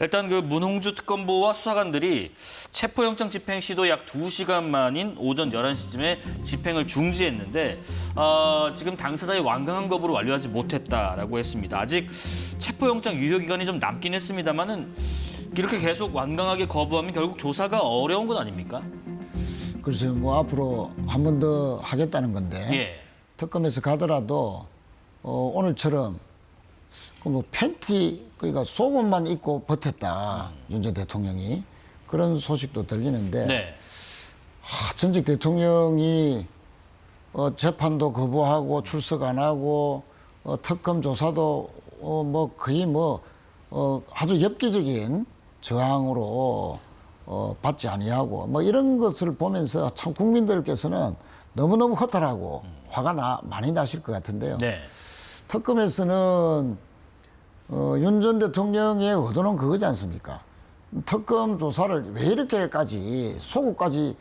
일단 그 문홍주 특검보와 수사관들이 체포영장 집행 시도 약 2시간 만인 오전 11시쯤에 집행을 중지했는데 지금 당사자의 완강한 거부를 완료하지 못했다라고 했습니다. 아직 체포영장 유효 기간이 좀 남긴 했습니다만은 이렇게 계속 완강하게 거부하면 결국 조사가 어려운 건 아닙니까? 글쎄요, 뭐 앞으로 한 번 더 하겠다는 건데 예. 특검에서 가더라도 오늘처럼 뭐 팬티 그러니까 속옷만 입고 버텼다 윤 전 대통령이 그런 소식도 들리는데 네. 전직 대통령이 재판도 거부하고 출석 안 하고 특검 조사도 뭐 거의 아주 엽기적인 저항으로 받지 아니하고 뭐 이런 것을 보면서 참 국민들께서는 너무너무 허탈하고 화가 많이 나실 것 같은데요. 네. 특검에서는 윤 전 대통령의 의도는 그거지 않습니까? 특검 조사를 왜 이렇게까지 속옷까지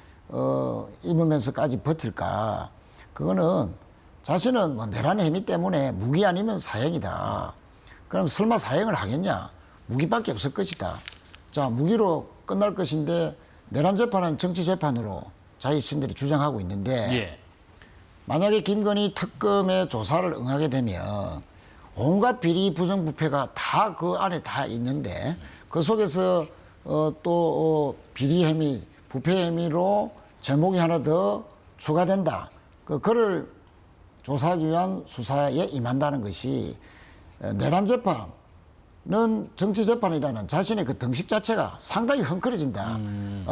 입으면서까지 버틸까? 그거는 자신은 뭐 내란의 혐의 때문에 무기 아니면 사형이다. 그럼 설마 사형을 하겠냐? 무기밖에 없을 것이다. 자, 무기로 끝날 것인데 내란 재판은 정치 재판으로 자신들이 주장하고 있는데 예. 만약에 김건희 특검의 조사를 응하게 되면 온갖 비리 부정부패가 다 그 안에 다 있는데 그 속에서 또 비리 혐의, 부패 혐의로 제목이 하나 더 추가된다. 그를 조사하기 위한 수사에 임한다는 것이 내란 재판은 정치 재판이라는 자신의 그 등식 자체가 상당히 헝클어진다.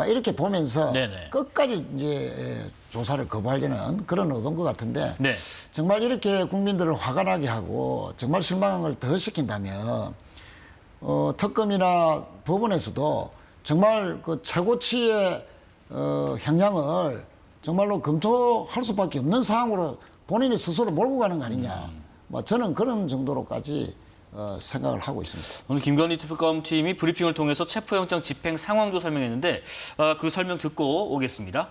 이렇게 보면서 네네. 끝까지 이제 조사를 거부하려는 그런 의도인 것 같은데 네. 정말 이렇게 국민들을 화가 나게 하고 정말 실망을 더 시킨다면 특검이나 법원에서도 정말 그 최고치의 형량을 정말로 검토할 수밖에 없는 상황으로 본인이 스스로 몰고 가는 거 아니냐. 뭐 저는 그런 정도로까지 생각을 하고 있습니다. 오늘 김건희 특검팀이 브리핑을 통해서 체포영장 집행 상황도 설명했는데 그 설명 듣고 오겠습니다.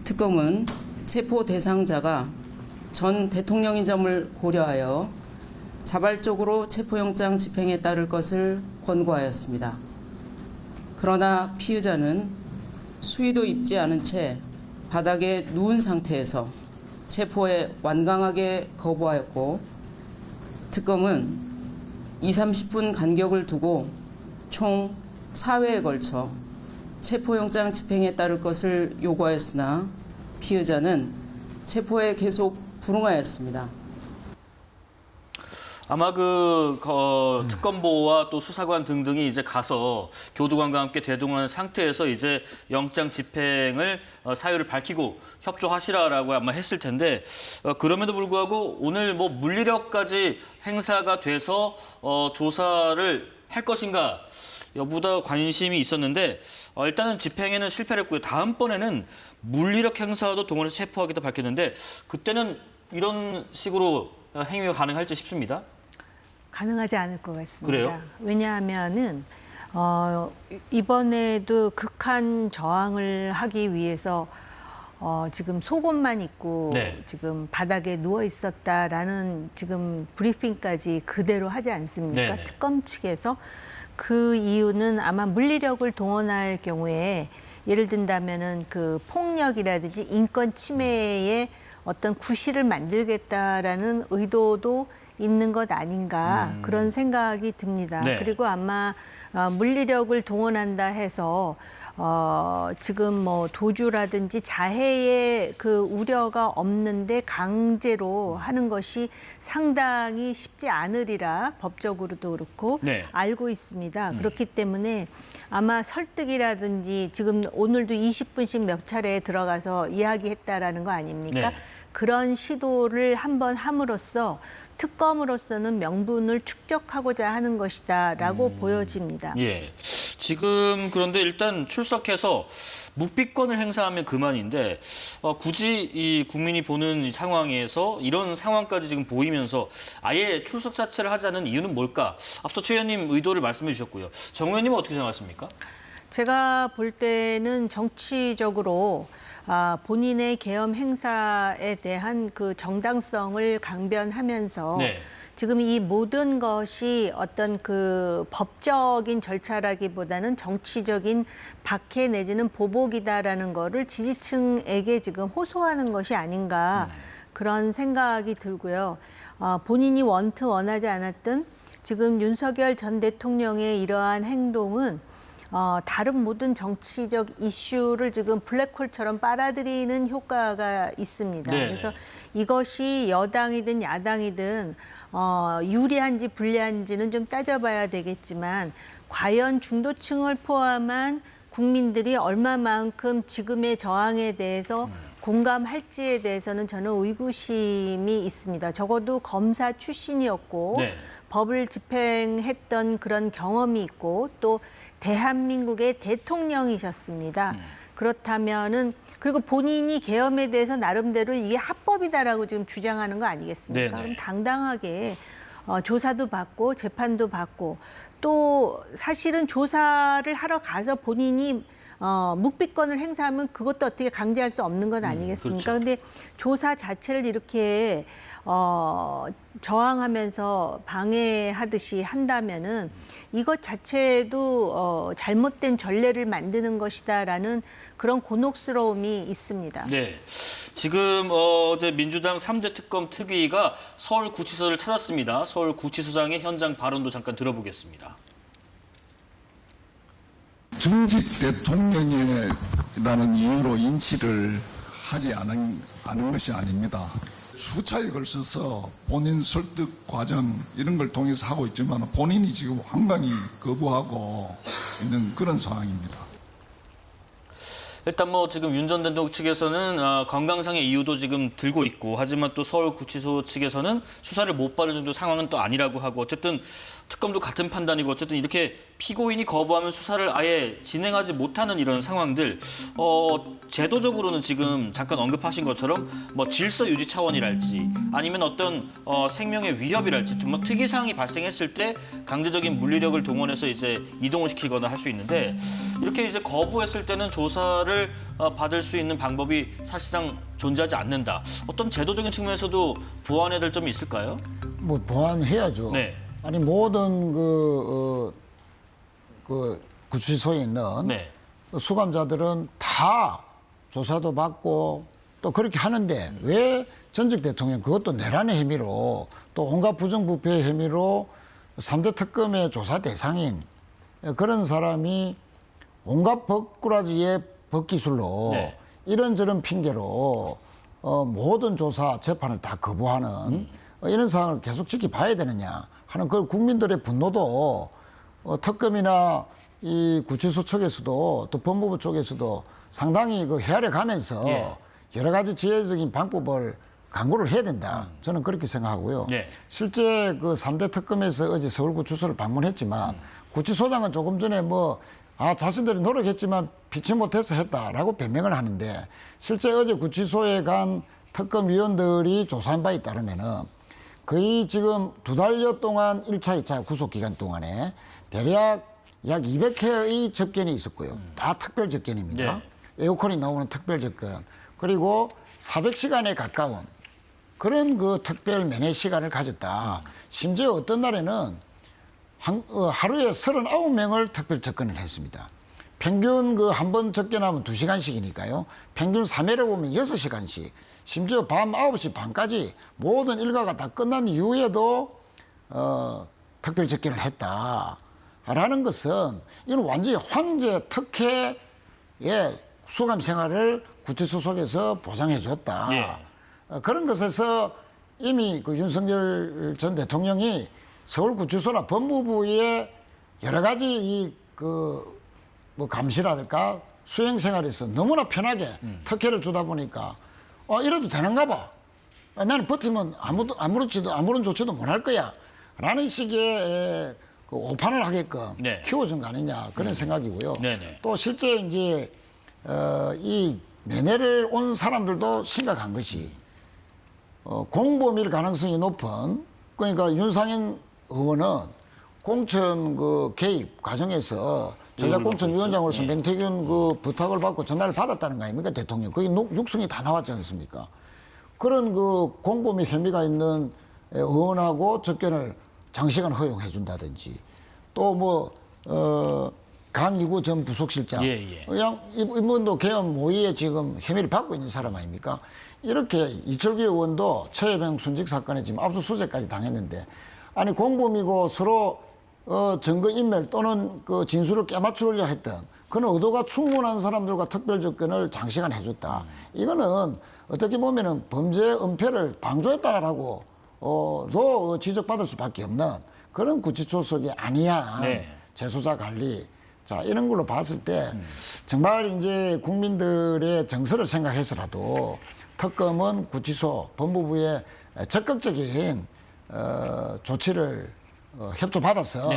특검은 체포 대상자가 전 대통령인 점을 고려하여 자발적으로 체포영장 집행에 따를 것을 권고하였습니다. 그러나 피의자는 수의도 입지 않은 채 바닥에 누운 상태에서 체포에 완강하게 거부하였고 특검은 20-30분 간격을 두고 총 4회에 걸쳐 체포영장 집행에 따를 것을 요구하였으나 피의자는 체포에 계속 불응하였습니다. 아마 특검보와 또 수사관 등등이 이제 가서 교도관과 함께 대동하는 상태에서 이제 영장 집행을 사유를 밝히고 협조하시라라고 아마 했을 텐데 그럼에도 불구하고 오늘 뭐 물리력까지 행사가 돼서 조사를 할 것인가 여부다 관심이 있었는데 일단은 집행에는 실패를 했고요. 다음번에는 물리력 행사도 동원해서 체포하겠다 밝혔는데 그때는 이런 식으로 행위가 가능할지 싶습니다. 가능하지 않을 것 같습니다. 그래요? 왜냐하면은 이번에도 극한 저항을 하기 위해서 지금 속옷만 입고 네. 지금 바닥에 누워 있었다라는 지금 브리핑까지 그대로 하지 않습니까? 네네. 특검 측에서 그 이유는 아마 물리력을 동원할 경우에 예를 든다면은 그 폭력이라든지 인권 침해에 어떤 구실을 만들겠다라는 의도도 있는 것 아닌가 그런 생각이 듭니다. 네. 그리고 아마 물리력을 동원한다 해서 지금 뭐 도주라든지 자해의 그 우려가 없는데 강제로 하는 것이 상당히 쉽지 않으리라 법적으로도 그렇고 네. 알고 있습니다. 그렇기 때문에 아마 설득이라든지 지금 오늘도 20분씩 몇 차례 들어가서 이야기했다라는 거 아닙니까? 네. 그런 시도를 한번 함으로써 특검으로서는 명분을 축적하고자 하는 것이다라고 보여집니다. 예. 지금 그런데 일단 출석해서 묵비권을 행사하면 그만인데 굳이 이 국민이 보는 이 상황에서 이런 상황까지 지금 보이면서 아예 출석 자체를 하자는 이유는 뭘까? 앞서 최 의원님 의도를 말씀해 주셨고요. 정 의원님은 어떻게 생각하십니까? 제가 볼 때는 정치적으로 본인의 계엄 행사에 대한 그 정당성을 강변하면서 네. 지금 이 모든 것이 어떤 그 법적인 절차라기보다는 정치적인 박해 내지는 보복이다라는 거를 지지층에게 지금 호소하는 것이 아닌가 그런 생각이 들고요. 본인이 원하지 않았던 지금 윤석열 전 대통령의 이러한 행동은 다른 모든 정치적 이슈를 지금 블랙홀처럼 빨아들이는 효과가 있습니다. 네네. 그래서 이것이 여당이든 야당이든 유리한지 불리한지는 좀 따져봐야 되겠지만 과연 중도층을 포함한 국민들이 얼마만큼 지금의 저항에 대해서 공감할지에 대해서는 저는 의구심이 있습니다. 적어도 검사 출신이었고 네. 법을 집행했던 그런 경험이 있고 또 대한민국의 대통령이셨습니다. 그렇다면은 그리고 본인이 계엄에 대해서 나름대로 이게 합법이다라고 지금 주장하는 거 아니겠습니까? 네네. 그럼 당당하게 조사도 받고 재판도 받고 또 사실은 조사를 하러 가서 본인이 묵비권을 행사하면 그것도 어떻게 강제할 수 없는 것 아니겠습니까? 그렇죠. 근데 조사 자체를 이렇게 저항하면서 방해하듯이 한다면은 이것 자체도 잘못된 전례를 만드는 것이다라는 그런 곤혹스러움이 있습니다. 네. 지금 어제 민주당 3대 특검 특위가 서울구치소를 찾았습니다. 서울구치소장의 현장 발언도 잠깐 들어보겠습니다. 전직 대통령이라는 이유로 인치를 하지 않은 것이 아닙니다. 수차에 걸쳐서 본인 설득 과정 이런 걸 통해서 하고 있지만 본인이 지금 완강히 거부하고 있는 그런 상황입니다. 일단 뭐 지금 윤 전 대통령 측에서는 건강상의 이유도 지금 들고 있고 하지만 또 서울구치소 측에서는 수사를 못 받을 정도 상황은 또 아니라고 하고 어쨌든 특검도 같은 판단이고 어쨌든 이렇게 피고인이 거부하면 수사를 아예 진행하지 못하는 이런 상황들 제도적으로는 지금 잠깐 언급하신 것처럼 뭐 질서 유지 차원이랄지 아니면 어떤 생명의 위협이랄지 뭐 특이사항이 발생했을 때 강제적인 물리력을 동원해서 이제 이동을 시키거나 할 수 있는데 이렇게 이제 거부했을 때는 조사를 받을 수 있는 방법이 사실상 존재하지 않는다. 어떤 제도적인 측면에서도 보완해야 될 점이 있을까요? 뭐 보완해야죠. 네. 아니 모든 구치소에 있는 네. 수감자들은 다 조사도 받고 또 그렇게 하는데 왜 전직 대통령 그것도 내란의 혐의로 또 온갖 부정부패의 혐의로 3대 특검의 조사 대상인 그런 사람이 온갖 법꾸라지의 법기술로 네. 이런저런 핑계로 모든 조사 재판을 다 거부하는 이런 상황을 계속 지켜봐야 되느냐 하는 그 국민들의 분노도 특검이나 이 구치소 측에서도 또 법무부 쪽에서도 상당히 그 헤아려 가면서 예. 여러 가지 지혜적인 방법을 강구를 해야 된다. 저는 그렇게 생각하고요. 네. 실제 그 3대 특검에서 어제 서울구치소를 방문했지만 구치소장은 조금 전에 자신들이 노력했지만 피치 못해서 했다라고 변명을 하는데 실제 어제 구치소에 간 특검위원들이 조사한 바에 따르면은 거의 지금 2달여 동안 1차, 2차 구속 기간 동안에 대략 약 200회의 접견이 있었고요. 다 특별 접견입니다. 네. 에어컨이 나오는 특별 접견. 그리고 400시간에 가까운 그런 그 특별 면회 시간을 가졌다. 심지어 어떤 날에는 하루에 39명을 특별 접견을 했습니다. 평균 그 한 번 접견하면 2시간씩이니까요. 평균 3회를 보면 6시간씩. 심지어 밤 9시 반까지 모든 일과가 다 끝난 이후에도 특별 접견을 했다라는 것은 이건 완전히 황제 특혜의 수감 생활을 구치소 속에서 보장해 줬다. 예. 그런 것에서 이미 그 윤석열 전 대통령이 서울구치소나 법무부의 여러 가지 감시라든가 수행 생활에서 너무나 편하게 특혜를 주다 보니까 이래도 되는가 봐. 나는 버티면 아무런 조치도 못 할 거야. 라는 식의 그 오판을 하게끔 네. 키워준 거 아니냐 그런 생각이고요. 네네. 또 실제 이제 이 면회를 온 사람들도 심각한 것이 공범일 가능성이 높은 그러니까 윤상현 의원은 공천 그 개입 과정에서 전략공천위원장으로서 맹태균 그 부탁을 받고 전화를 받았다는 거 아닙니까 대통령? 거기 육성이 다 나왔지 않습니까? 그런 그 공범의 혐의가 있는 의원하고 접견을 장시간 허용해 준다든지 또 뭐 강이구 전 부속실장 그냥 이분도 계엄 모의에 지금 혐의를 받고 있는 사람 아닙니까? 이렇게 이철규 의원도 최혜병 순직 사건에 지금 압수수색까지 당했는데 아니 공범이고 서로 증거 인멸 또는 그 진술을 깨맞추려 했던 그런 의도가 충분한 사람들과 특별 접견을 장시간 해줬다. 이거는 어떻게 보면은 범죄 은폐를 방조했다라고 도 지적받을 수밖에 없는 그런 구치소속이 아니야. 재수사 관리. 자, 이런 걸로 봤을 때 정말 이제 국민들의 정서를 생각해서라도 특검은 구치소 법무부의 적극적인 조치를 협조받아서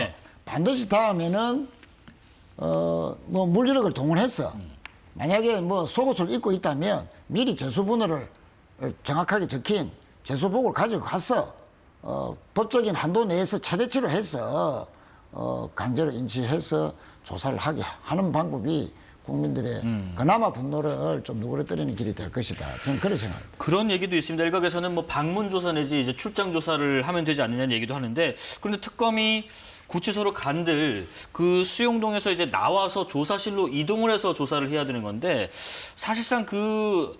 반드시 다음에는 뭐 물리력을 동원해서 만약에 뭐 속옷을 입고 있다면 미리 재수번호를 정확하게 적힌 재수복을 가지고 가서 법적인 한도 내에서 최대치로 해서 강제로 인치해서 조사를 하게 하는 방법이 국민들의 그나마 분노를 좀 누그러뜨리는 길이 될 것이다. 저는 그렇게 생각합니다. 그런 얘기도 있습니다. 일각에서는 뭐 방문 조사 내지 이제 출장 조사를 하면 되지 않느냐는 얘기도 하는데 그런데 특검이 구치소로 간들 그 수용동에서 이제 나와서 조사실로 이동을 해서 조사를 해야 되는 건데 사실상 그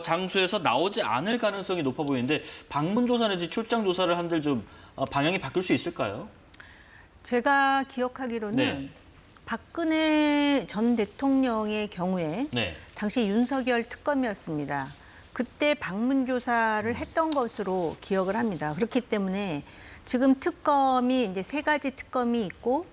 장소에서 나오지 않을 가능성이 높아 보이는데 방문 조사 내지 출장 조사를 한들 좀 방향이 바뀔 수 있을까요? 제가 기억하기로는 박근혜 전 대통령의 경우에 당시 윤석열 특검이었습니다. 그때 방문 조사를 했던 것으로 기억을 합니다. 그렇기 때문에 지금 특검이 이제 3가지 특검이 있고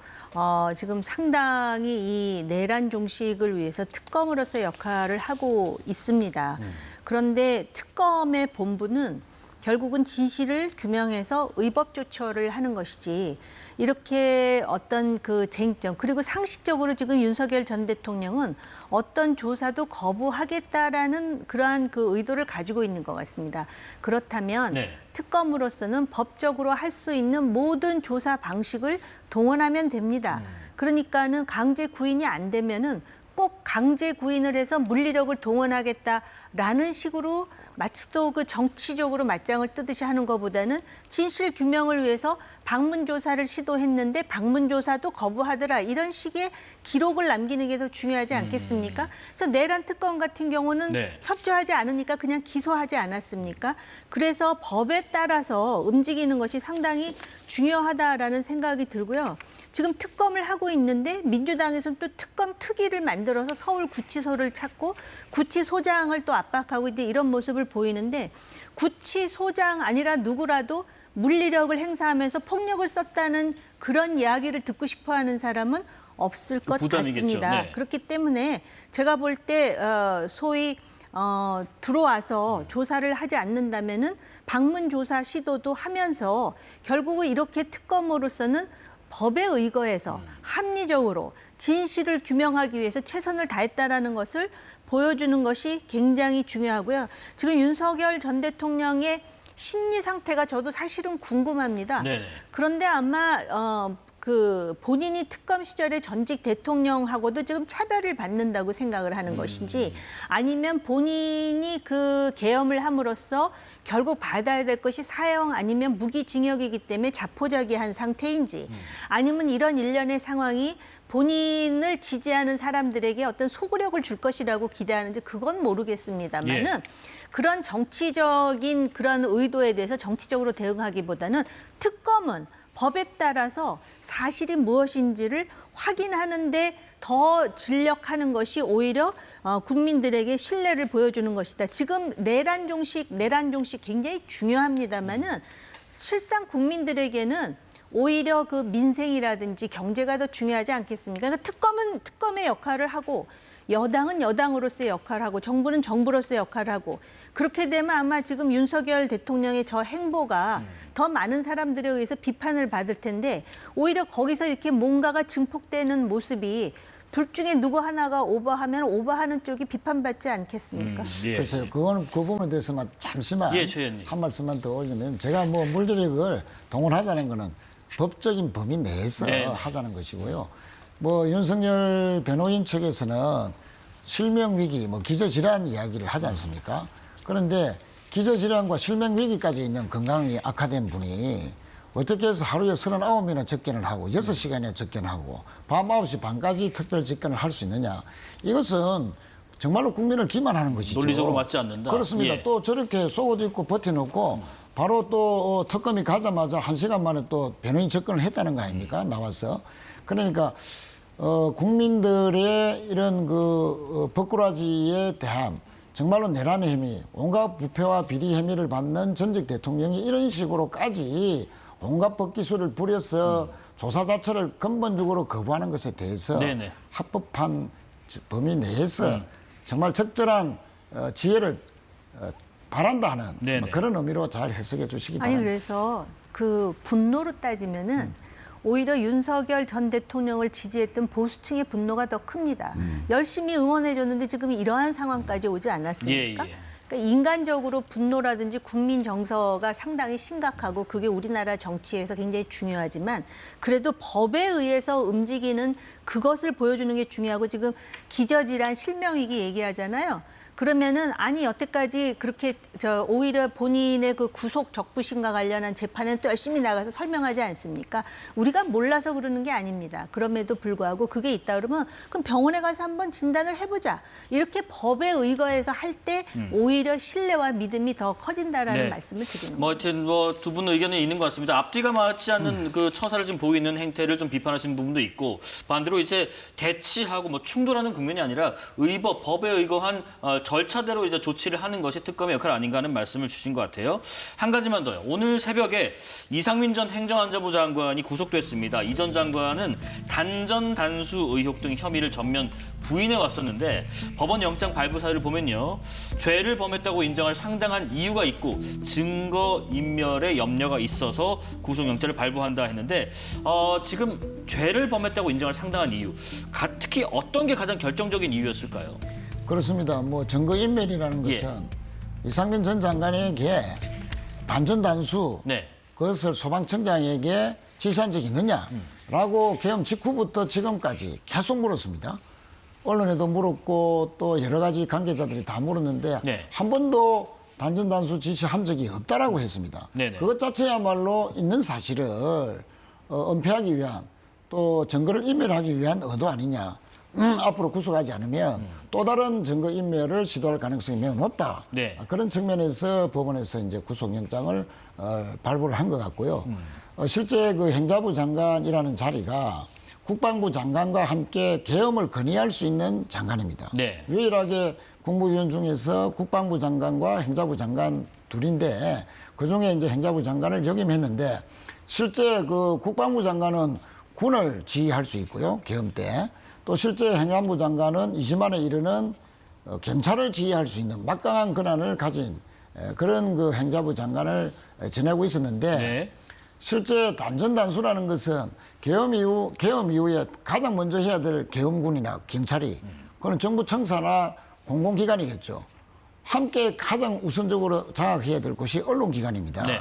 지금 상당히 이 내란 종식을 위해서 특검으로서 역할을 하고 있습니다. 그런데 특검의 본부는 결국은 진실을 규명해서 의법 조처를 하는 것이지 이렇게 어떤 그 쟁점 그리고 상식적으로 지금 윤석열 전 대통령은 어떤 조사도 거부하겠다라는 그러한 그 의도를 가지고 있는 것 같습니다. 그렇다면 특검으로서는 법적으로 할 수 있는 모든 조사 방식을 동원하면 됩니다. 그러니까는 강제 구인이 안 되면은 꼭 강제 구인을 해서 물리력을 동원하겠다라는 식으로 마치 또 그 정치적으로 맞짱을 뜨듯이 하는 것보다는 진실 규명을 위해서 방문 조사를 시도했는데 방문 조사도 거부하더라 이런 식의 기록을 남기는 게 더 중요하지 않겠습니까? 그래서 내란 특검 같은 경우는 협조하지 않으니까 그냥 기소하지 않았습니까? 그래서 법에 따라서 움직이는 것이 상당히 중요하다라는 생각이 들고요. 지금 특검을 하고 있는데 민주당에서는 또 특검 특위를 만들어서 서울 구치소를 찾고 구치소장을 또 압박하고 이제 이런 모습을 보이는데 구치소장 아니라 누구라도 물리력을 행사하면서 폭력을 썼다는 그런 이야기를 듣고 싶어하는 사람은 없을 것 같습니다. 그렇기 때문에 제가 볼 때 소위 들어와서 조사를 하지 않는다면은 방문 조사 시도도 하면서 결국은 이렇게 특검으로서는 법에 의거해서 합리적으로 진실을 규명하기 위해서 최선을 다했다라는 것을 보여주는 것이 굉장히 중요하고요. 지금 윤석열 전 대통령의 심리 상태가 저도 사실은 궁금합니다. 그런데 아마 그 본인이 특검 시절에 전직 대통령하고도 지금 차별을 받는다고 생각을 하는 것인지 아니면 본인이 그 계엄을 함으로써 결국 받아야 될 것이 사형 아니면 무기징역이기 때문에 자포자기한 상태인지 아니면 이런 일련의 상황이 본인을 지지하는 사람들에게 어떤 소구력을 줄 것이라고 기대하는지 그건 모르겠습니다만은 그런 정치적인 그런 의도에 대해서 정치적으로 대응하기보다는 특검은 법에 따라서 사실이 무엇인지를 확인하는데 더 진력하는 것이 오히려 국민들에게 신뢰를 보여주는 것이다. 지금 내란 종식 굉장히 중요합니다만은 실상 국민들에게는 오히려 그 민생이라든지 경제가 더 중요하지 않겠습니까? 그러니까 특검은 특검의 역할을 하고 여당은 여당으로서의 역할을 하고 정부는 정부로서의 역할을 하고 그렇게 되면 아마 지금 윤석열 대통령의 저 행보가 더 많은 사람들에 의해서 비판을 받을 텐데 오히려 거기서 이렇게 뭔가가 증폭되는 모습이 둘 중에 누구 하나가 오버하면 오버하는 쪽이 비판받지 않겠습니까? 글쎄요. 그거는 그 부분에 대해서만 잠시만 한 말씀만 더 올리면 제가 뭐 물리력을 동원하자는 거는 법적인 범위 내에서 하자는 것이고요. 뭐 윤석열 변호인 측에서는 실명 위기, 뭐 기저질환 이야기를 하지 않습니까? 그런데 기저질환과 실명 위기까지 있는 건강이 악화된 분이 어떻게 해서 하루에 39명이나 접견을 하고 6시간이나 접견하고 밤 9시 반까지 특별 접견을 할 수 있느냐. 이것은 정말로 국민을 기만하는 것이죠. 논리적으로 맞지 않는다. 그렇습니다. 예. 또 저렇게 속옷 입고 버텨놓고 바로 또 특검이 가자마자 1시간 만에 또 변호인 접근을 했다는 거 아닙니까? 나와서. 그러니까 국민들의 이런 법꾸라지에 대한 정말로 내란의 혐의, 온갖 부패와 비리 혐의를 받는 전직 대통령이 이런 식으로까지 온갖 법기술을 부려서 조사 자체를 근본적으로 거부하는 것에 대해서 네네. 합법한 범위 내에서 정말 적절한 지혜를 바란다는 네네. 그런 의미로 잘 해석해 주시기 아니 바랍니다. 그래서 그 분노로 따지면은 오히려 윤석열 전 대통령을 지지했던 보수층의 분노가 더 큽니다. 열심히 응원해줬는데 지금 이러한 상황까지 오지 않았습니까? 예, 예. 그러니까 인간적으로 분노라든지 국민 정서가 상당히 심각하고 그게 우리나라 정치에서 굉장히 중요하지만 그래도 법에 의해서 움직이는 그것을 보여주는 게 중요하고 지금 기저질환 실명위기 얘기하잖아요. 그러면은 아니 여태까지 그렇게 오히려 본인의 그 구속 적부심과 관련한 재판은 또 열심히 나가서 설명하지 않습니까? 우리가 몰라서 그러는 게 아닙니다. 그럼에도 불구하고 그게 있다 그러면 그럼 병원에 가서 한번 진단을 해보자. 이렇게 법에 의거해서 할 때 오히려 신뢰와 믿음이 더 커진다라는 네. 말씀을 드리는 뭐 거죠. 하여튼 두 분의 의견이 있는 것 같습니다. 앞뒤가 맞지 않는 그 처사를 지금 보이는 행태를 좀 비판하시는 부분도 있고 반대로 이제 대치하고 뭐 충돌하는 국면이 아니라 법에 의거한 절차대로 이제 조치를 하는 것이 특검의 역할 아닌가 하는 말씀을 주신 것 같아요. 한 가지만 더요. 오늘 새벽에 이상민 전 행정안전부 장관이 구속됐습니다. 이 전 장관은 단전 단수 의혹 등 혐의를 전면 부인해 왔었는데 법원 영장 발부 사유를 보면요. 죄를 범했다고 인정할 상당한 이유가 있고 증거 인멸의 염려가 있어서 구속영장을 발부한다 했는데 지금 죄를 범했다고 인정할 상당한 이유, 특히 어떤 게 가장 결정적인 이유였을까요? 그렇습니다. 뭐 증거인멸이라는 예. 것은 이상민 전 장관에게 단전단수 네. 그것을 소방청장에게 지시한 적이 있느냐라고 계엄 직후부터 지금까지 계속 물었습니다. 언론에도 물었고 또 여러 가지 관계자들이 다 물었는데 네. 한 번도 단전단수 지시한 적이 없다라고 했습니다. 네네. 그것 자체야말로 있는 사실을 은폐하기 위한 또 증거를 인멸하기 위한 의도 아니냐. 앞으로 구속하지 않으면 또 다른 증거인멸을 시도할 가능성이 매우 높다. 네. 그런 측면에서 법원에서 이제 구속영장을 발부를 한 것 같고요. 실제 그 행자부 장관이라는 자리가 국방부 장관과 함께 계엄을 건의할 수 있는 장관입니다. 네. 유일하게 국무위원 중에서 국방부 장관과 행자부 장관 둘인데 그중에 이제 행자부 장관을 역임했는데 실제 그 국방부 장관은 군을 지휘할 수 있고요. 계엄 때. 또 실제 행안부 장관은 20만에 이르는 경찰을 지휘할 수 있는 막강한 권한을 가진 그런 그 행자부 장관을 지내고 있었는데 네. 실제 단전단수라는 것은 계엄 이후에 가장 먼저 해야 될 계엄군이나 경찰이 그건 정부 청사나 공공기관이겠죠. 함께 가장 우선적으로 장악해야 될 곳이 언론기관입니다. 네.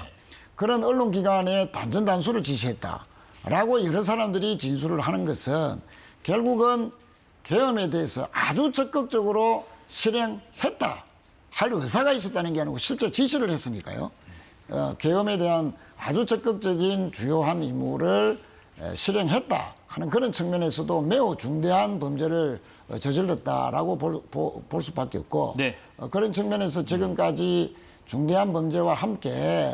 그런 언론기관에 단전단수를 지시했다라고 여러 사람들이 진술을 하는 것은 결국은 계엄에 대해서 아주 적극적으로 실행했다 할 의사가 있었다는 게 아니고 실제 지시를 했으니까요. 계엄에 대한 아주 적극적인 주요한 임무를 실행했다 하는 그런 측면에서도 매우 중대한 범죄를 저질렀다라고 볼 수밖에 없고 네. 그런 측면에서 지금까지 중대한 범죄와 함께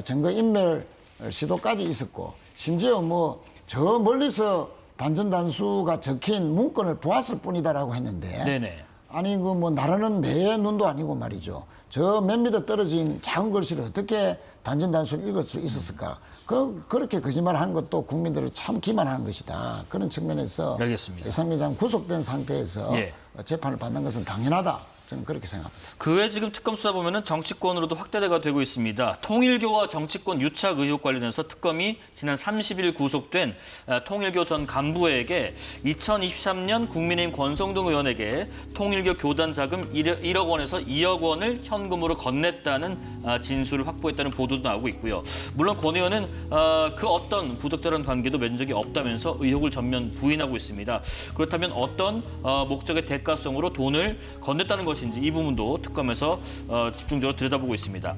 증거인멸 시도까지 있었고 심지어 뭐 저 멀리서 단전단수가 적힌 문건을 보았을 뿐이다라고 했는데 네네. 아니 그 뭐 나르는 매의 눈도 아니고 말이죠. 저 몇 미터 떨어진 작은 글씨를 어떻게 단전단수를 읽을 수 있었을까? 그렇게 거짓말한 것도 국민들을 참 기만하는 것이다. 그런 측면에서 알겠습니다. 이상민 장관 구속된 상태에서 예. 재판을 받는 것은 당연하다. 저는 그렇게 생각합니다. 그 외 지금 특검 수사 보면은 정치권으로도 확대가 되고 있습니다. 통일교와 정치권 유착 의혹 관련해서 특검이 지난 30일 구속된 통일교 전 간부에게 2023년 국민의힘 권성동 의원에게 통일교 교단 자금 1억 원에서 2억 원을 현금으로 건넸다는 진술을 확보했다는 보도도 나오고 있고요. 물론 권 의원은 그 어떤 부적절한 관계도 맺은 적이 없다면서 의혹을 전면 부인하고 있습니다. 그렇다면 어떤 목적의 대가성으로 돈을 건넸다는 것이 것인지 이 부분도 특검에서 집중적으로 들여다보고 있습니다.